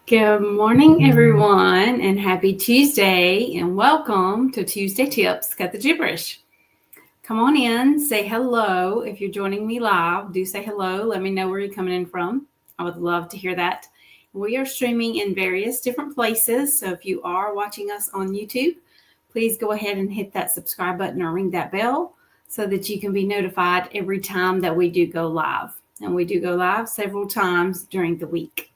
Good morning, everyone, and happy Tuesday, and welcome to Tuesday Tips. Got the Gibberish. Come on in, say hello. If you're joining me live, do say hello. Let me know where you're coming in from. I would love to hear that. We are streaming in various different places, so if you are watching us on YouTube, please go ahead and hit that subscribe button or ring that bell so that you can be notified every time that we do go live. And we do go live several times during the week.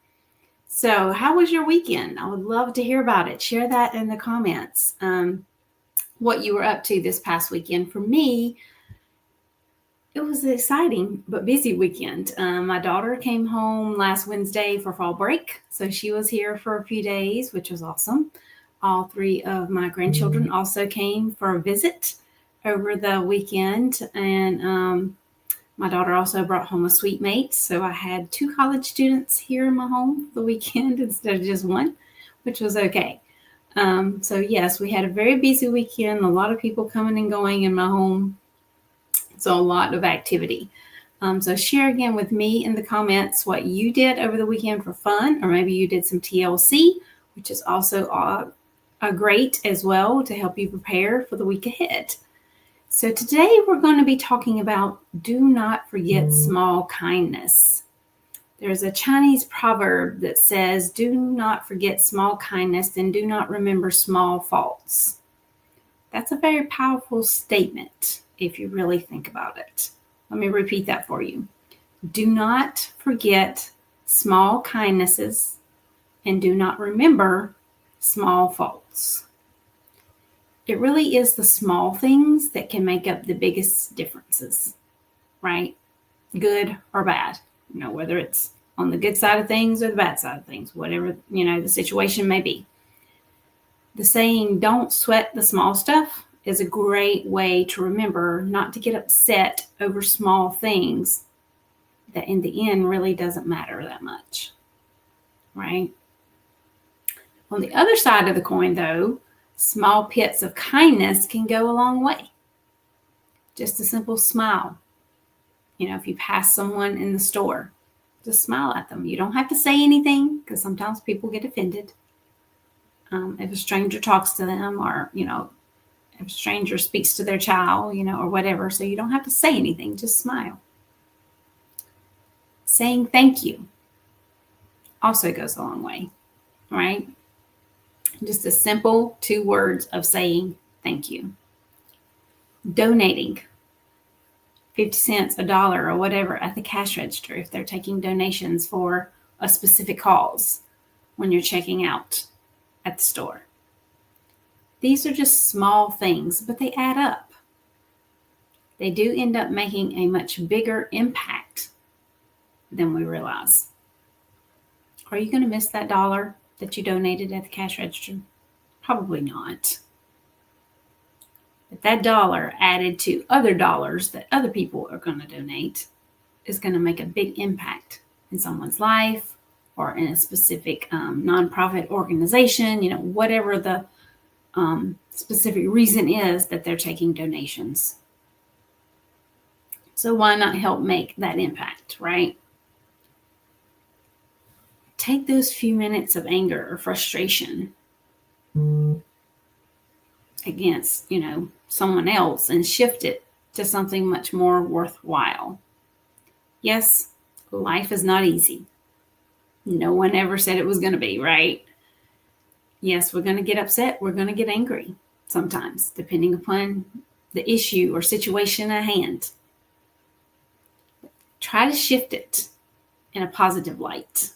So, how was your weekend? I would love to hear about it. Share that in the comments. What you were up to this past weekend. For me, it was an exciting but busy weekend. My daughter came home last Wednesday for fall break, so she was here for a few days, which was awesome. All three of my grandchildren also came for a visit over the weekend, and my daughter also brought home a suite mate, so I had 2 college students here in my home for the weekend instead of just one, which was okay. So yes, we had a very busy weekend, a lot of people coming and going in my home, so a lot of activity. So share again with me in the comments what you did over the weekend for fun, or maybe you did some TLC, which is also great as well to help you prepare for the week ahead. So today we're going to be talking about do not forget small kindness. There's a Chinese proverb that says, do not forget small kindness and do not remember small faults. That's a very powerful statement if you really think about it. Let me repeat that for you. Do not forget small kindnesses and do not remember small faults. It really is the small things that can make up the biggest differences, right? Good or bad, whether it's on the good side of things or the bad side of things, whatever, the situation may be. The saying, don't sweat the small stuff, is a great way to remember not to get upset over small things that in the end really doesn't matter that much, right? On the other side of the coin, though, small bits of kindness can go a long way. Just a simple smile. If you pass someone in the store, just smile at them. You don't have to say anything because sometimes people get offended. If a stranger talks to them or, if a stranger speaks to their child, or whatever. So you don't have to say anything. Just smile. Saying thank you also goes a long way, right? Just a simple 2 words of saying thank you. Donating 50 cents, $1, or whatever at the cash register if they're taking donations for a specific cause when you're checking out at the store. These are just small things, but they add up. They do end up making a much bigger impact than we realize. Are you going to miss that $1 that you donated at the cash register? Probably not. But that $1 added to other dollars that other people are going to donate is going to make a big impact in someone's life or in a specific nonprofit organization, whatever the specific reason is that they're taking donations. So why not help make that impact, right? Take those few minutes of anger or frustration against, someone else and shift it to something much more worthwhile. Yes, life is not easy. No one ever said it was going to be, right? Yes, we're going to get upset. We're going to get angry sometimes, depending upon the issue or situation at hand. Try to shift it in a positive light.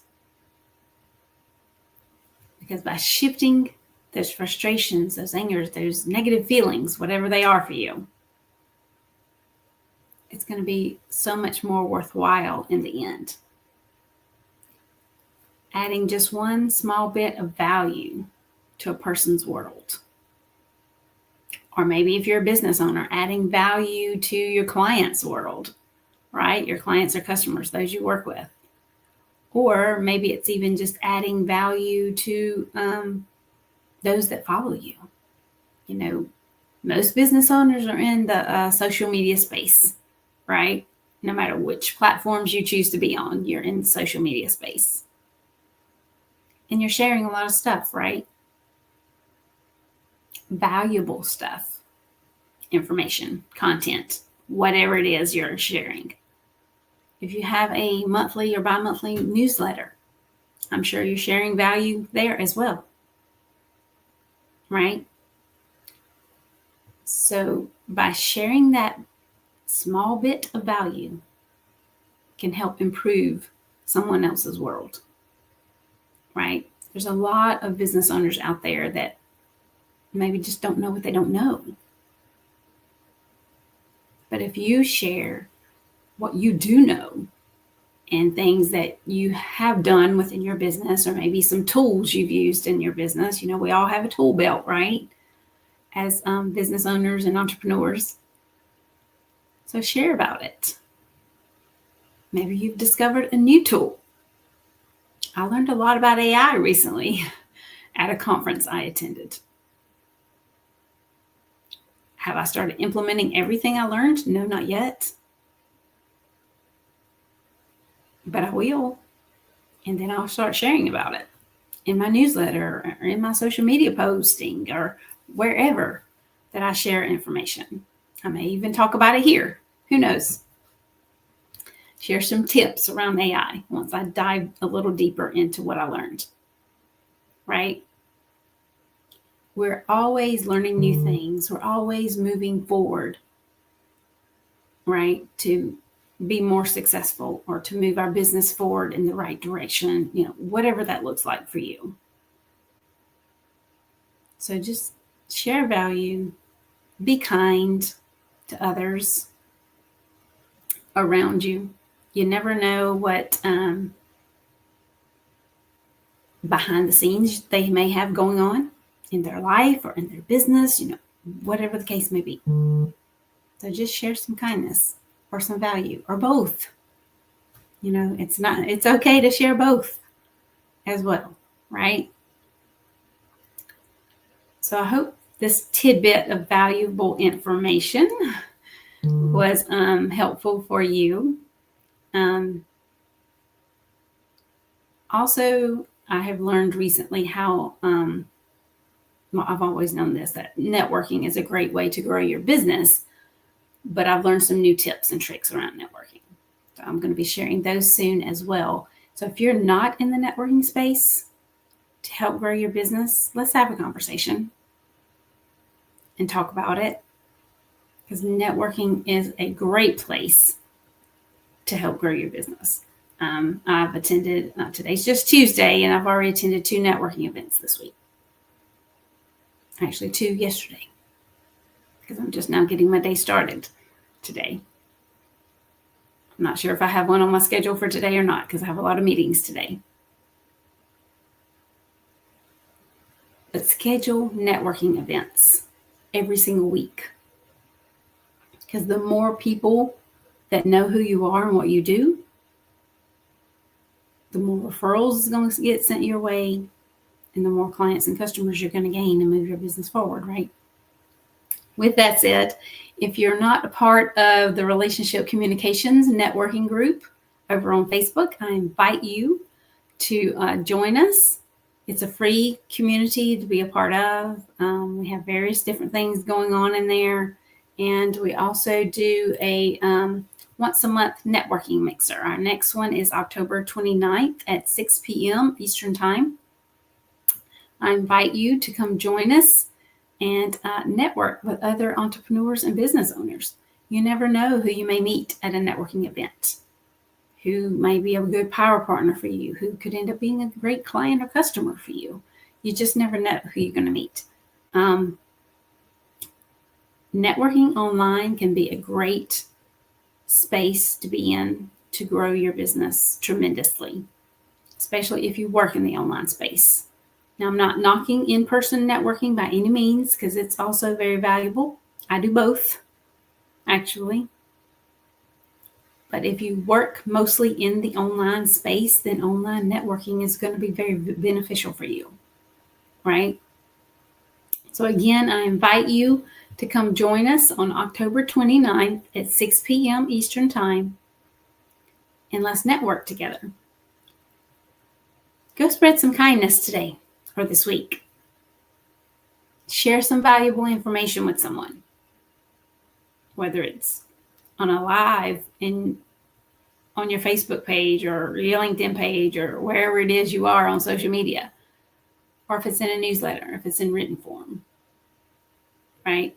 Because by shifting those frustrations, those angers, those negative feelings, whatever they are for you, it's going to be so much more worthwhile in the end. Adding just one small bit of value to a person's world. Or maybe if you're a business owner, adding value to your client's world, right? Your clients are customers, those you work with. Or maybe it's even just adding value to those that follow you. Most business owners are in the social media space, right? No matter which platforms you choose to be on, you're in the social media space. And you're sharing a lot of stuff, right? Valuable stuff, information, content, whatever it is you're sharing. If you have a monthly or bi-monthly newsletter, I'm sure you're sharing value there as well, right? So by sharing that small bit of value can help improve someone else's world, right? There's a lot of business owners out there that maybe just don't know what they don't know. But if you share what you do know and things that you have done within your business, or maybe some tools you've used in your business, we all have a tool belt, right? As business owners and entrepreneurs. So share about it. Maybe you've discovered a new tool. I learned a lot about AI recently at a conference I attended. Have I started implementing everything I learned? No, not yet. But I will. And then I'll start sharing about it in my newsletter or in my social media posting or wherever that I share information. I may even talk about it here. Who knows? Share some tips around AI once I dive a little deeper into what I learned. Right? We're always learning new things. We're always moving forward, right? To be more successful or to move our business forward in the right direction, whatever that looks like for you. So just share value, be kind to others around you. You never know what behind the scenes they may have going on in their life or in their business, whatever the case may be. So just share some kindness or some value or both. It's okay to share both as well, right? So I hope this tidbit of valuable information was helpful for you. Also, I have learned recently how, I've always known this, that networking is a great way to grow your business, but I've learned some new tips and tricks around networking. So I'm going to be sharing those soon as well. So if you're not in the networking space to help grow your business, let's have a conversation and talk about it, because networking is a great place to help grow your business. I've attended, today's just Tuesday, and I've already attended 2 networking events this week. Actually 2 yesterday, because I'm just now getting my day started today. I'm not sure if I have one on my schedule for today or not, because I have a lot of meetings today. But schedule networking events every single week, because the more people that know who you are and what you do, the more referrals is going to get sent your way, and the more clients and customers you're going to gain and move your business forward, right? With that said, if you're not a part of the Relationship Communications Networking Group over on Facebook, I invite you to join us. It's a free community to be a part of. We have various different things going on in there. And we also do a once a month networking mixer. Our next one is October 29th at 6 p.m. Eastern Time. I invite you to come join us and network with other entrepreneurs and business owners. You never know who you may meet at a networking event, who may be a good power partner for you, who could end up being a great client or customer for you. You just never know who you're going to meet. Networking online can be a great space to be in to grow your business tremendously, especially if you work in the online space. Now, I'm not knocking in-person networking by any means, because it's also very valuable. I do both, actually. But if you work mostly in the online space, then online networking is going to be very beneficial for you, right? So again, I invite you to come join us on October 29th at 6 p.m. Eastern Time, and let's network together. Go spread some kindness today or this week. Share some valuable information with someone, whether it's on a live on your Facebook page or your LinkedIn page or wherever it is you are on social media, or if it's in a newsletter, if it's in written form, right?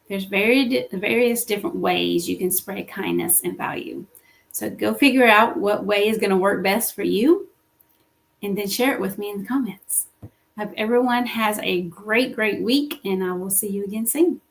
There's various different ways you can spread kindness and value. So go figure out what way is going to work best for you, and then share it with me in the comments. I hope everyone has a great week, and I will see you again soon.